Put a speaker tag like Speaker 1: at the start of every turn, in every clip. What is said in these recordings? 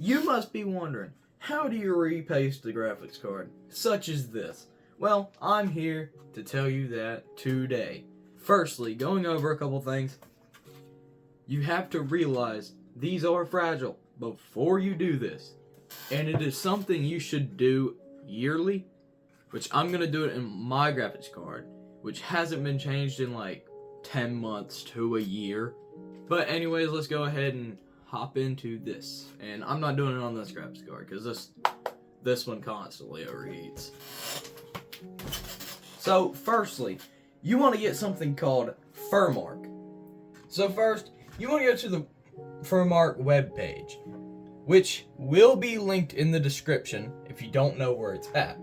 Speaker 1: You must be wondering, how do you repaste the graphics card, such as this? Well, I'm here to tell you that today. Firstly, going over a couple things, you have to realize these are fragile before you do this. And it is something you should do yearly, which I'm going to do it in my graphics card, which hasn't been changed in like 10 months to a year. But anyways, let's go ahead and hop into this. And I'm not doing it on this graphics card because this one constantly overheats. So firstly, you want to get something called Furmark. So first, you want to go to the Furmark webpage, which will be linked in the description if you don't know where it's at.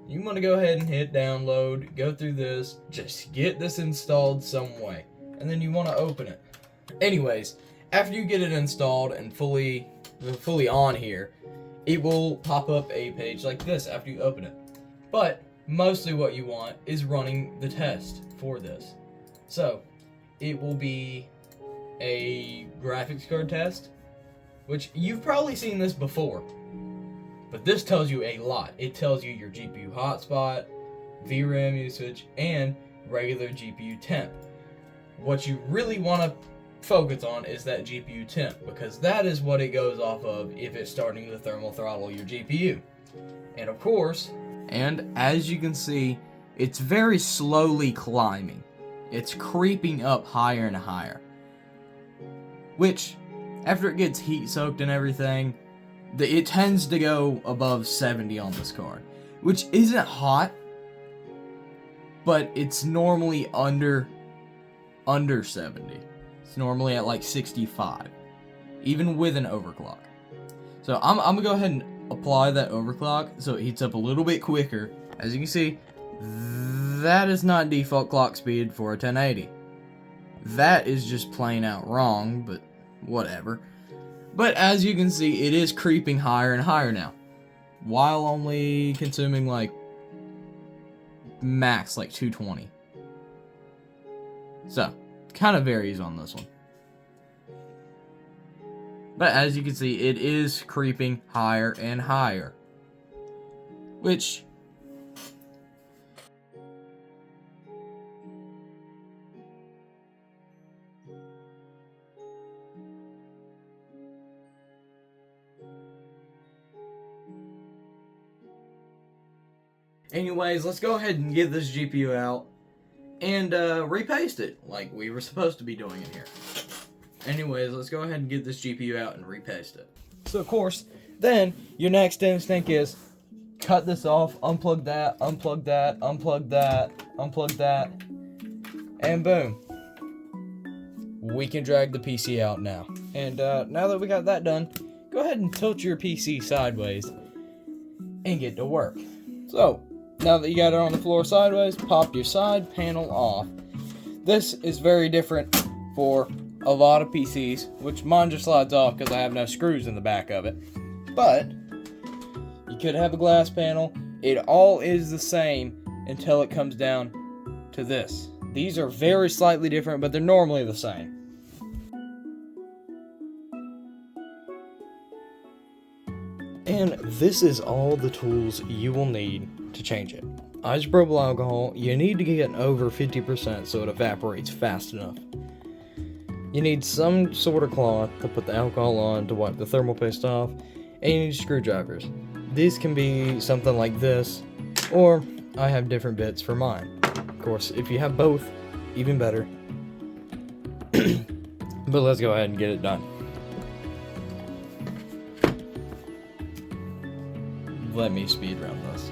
Speaker 1: You want to go ahead and hit download, go through this, just get this installed some way, and then you want to open it. Anyways, after you get it installed and fully on here, it will pop up a page like this after you open it. But mostly what you want is running the test for this. So it will be a graphics card test, which you've probably seen this before, but this tells you a lot. It tells you your GPU hotspot, VRAM usage, and regular GPU temp. What you really want to focus on is that GPU temp, because that is what it goes off of if it's starting to thermal throttle your GPU. And of course, and as you can see, it's very slowly climbing. It's creeping up higher and higher, which after it gets heat soaked and everything, it tends to go above 70 on this card, which isn't hot, but it's normally under 70. It's normally at like 65, even with an overclock. So I'm gonna go ahead and apply that overclock so it heats up a little bit quicker. As you can see, that is not default clock speed for a 1080. That is just plain out wrong, but whatever. But as you can see, it is creeping higher and higher now, while only consuming like max like 220. So kind of varies on this one. But as you can see, it is creeping higher and higher, which anyways, let's go ahead and get this GPU out and repaste it like we were supposed to be doing it here. Anyways, let's go ahead and get this GPU out and repaste it. So of course, then your next instinct is cut this off, unplug that, unplug that, unplug that, unplug that, and boom. We can drag the PC out now. And now that we got that done, go ahead and tilt your PC sideways and get to work. So, now that you got it on the floor sideways, pop your side panel off. This is very different for a lot of PCs, which mine just slides off because I have no screws in the back of it. But you could have a glass panel. It all is the same until it comes down to this. These are very slightly different, but they're normally the same. And this is all the tools you will need to change it. Isopropyl alcohol, you need to get over 50% so it evaporates fast enough. You need some sort of cloth to put the alcohol on to wipe the thermal paste off, and you need screwdrivers. These can be something like this, or I have different bits for mine. Of course, if you have both, even better. But let's go ahead and get it done. Let me speed run this.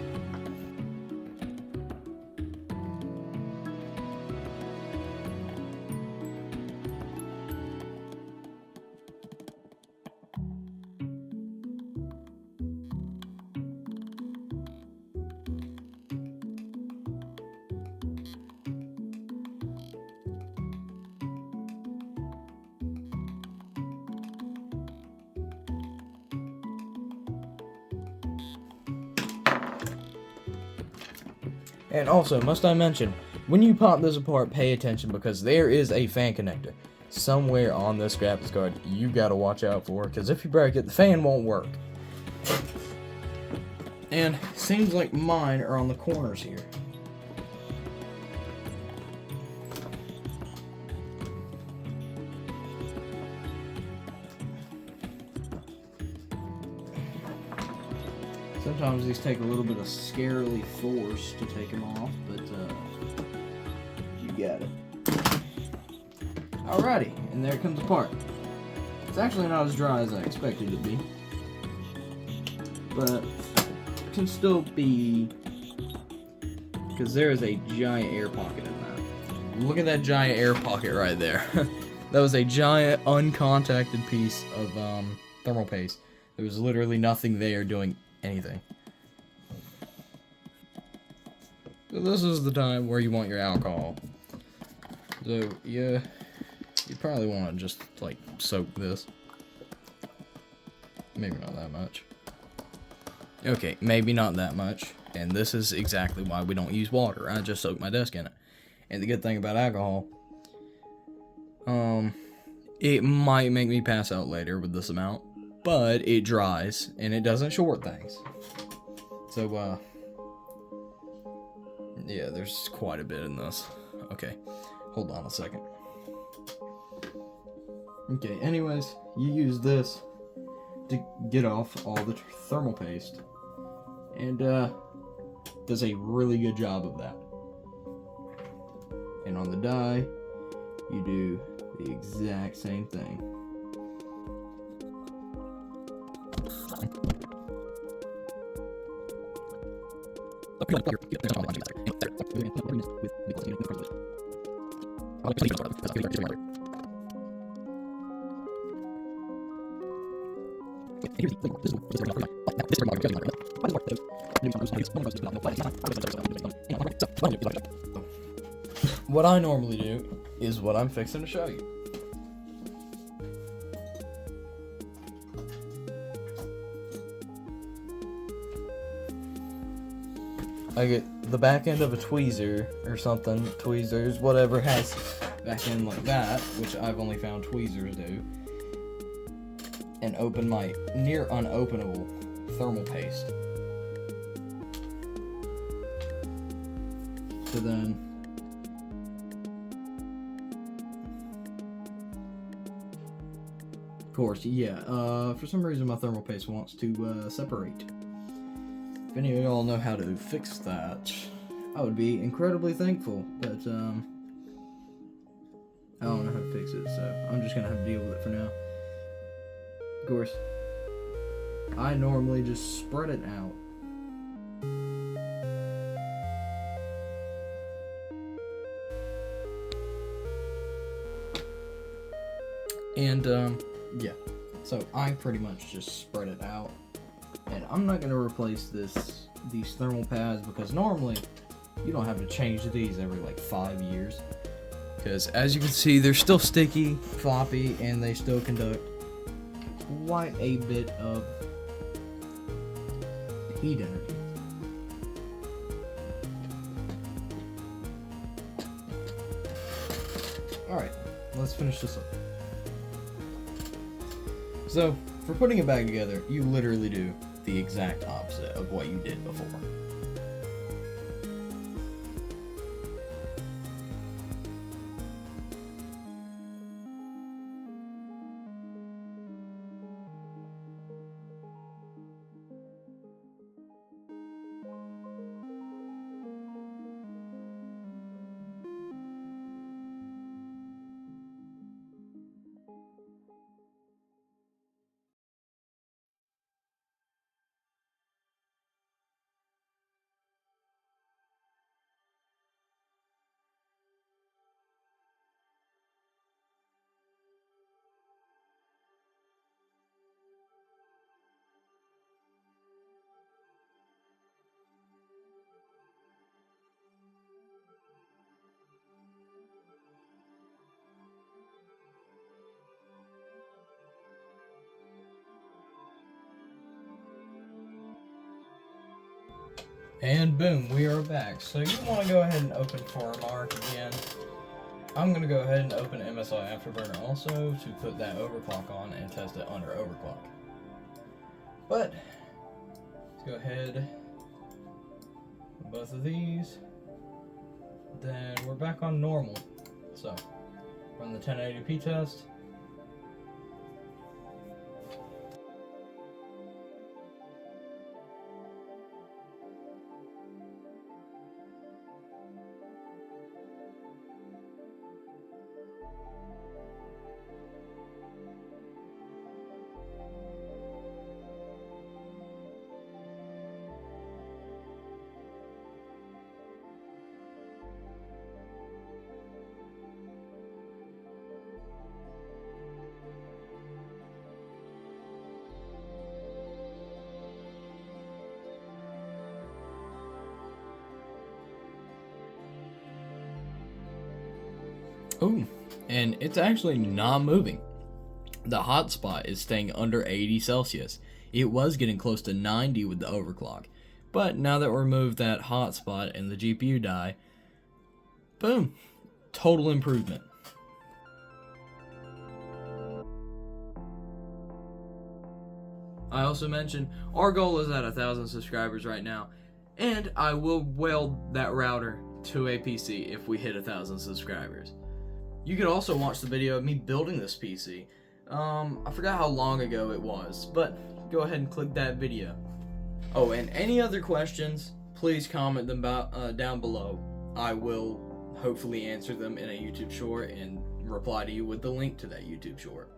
Speaker 1: And also, must I mention, when you pop this apart, pay attention because there is a fan connector. somewhere on this graphics card you gotta watch out for, because if you break it, the fan won't work. And seems like mine are on the corners here. Sometimes these take a little bit of scarily force to take them off, but you got it. Alrighty, and there it comes apart. It's actually not as dry as I expected it to be, but it can still be, because there is a giant air pocket in that. Look at that giant air pocket right there. That was a giant uncontacted piece of thermal paste. There was literally nothing there doing anything. So this is the time where you want your alcohol. So yeah, you probably want to just like soak this. Maybe not that much. Okay, maybe not that much. And this is exactly why we don't use water. I just soak my desk in it. And the good thing about alcohol, it might make me pass out later with this amount, but it dries and it doesn't short things. So yeah, there's quite a bit in this. Okay, hold on a second. Okay, anyways, you use this to get off all the thermal paste, and does a really good job of that. And on the die, you do the exact same thing. What I normally do is what I'm fixing to show you. I get the back end of a tweezer or something, tweezers, whatever has back end like that, which I've only found tweezers do, and open my near unopenable thermal paste. So then of course, yeah, for some reason my thermal paste wants to separate. If any of y'all know how to fix that, I would be incredibly thankful, but I don't know how to fix it, so I'm just gonna have to deal with it for now. Of course, I normally just spread it out. And yeah, so I pretty much just spread it out. And I'm not going to replace these thermal pads, because normally you don't have to change these every like 5 years. Because as you can see, they're still sticky, floppy, and they still conduct quite a bit of heat energy. Alright, let's finish this up. So, for putting it back together, you literally do the exact opposite of what you did before. And boom, we are back. So you want to go ahead and open FarmArk again. I'm going to go ahead and open MSI Afterburner also to put that overclock on and test it under overclock. But let's go ahead with both of these. Then we're back on normal. So run the 1080p test. Ooh, and it's actually not moving. The hotspot is staying under 80 Celsius. It was getting close to 90 with the overclock. But now that we removed that hotspot and the GPU die, boom, total improvement. I also mentioned our goal is at 1,000 subscribers right now, and I will weld that router to a PC if we hit 1,000 subscribers. You could also watch the video of me building this PC. I forgot how long ago it was, but go ahead and click that video. Oh, and any other questions, please comment them down below. I will hopefully answer them in a YouTube short and reply to you with the link to that YouTube short.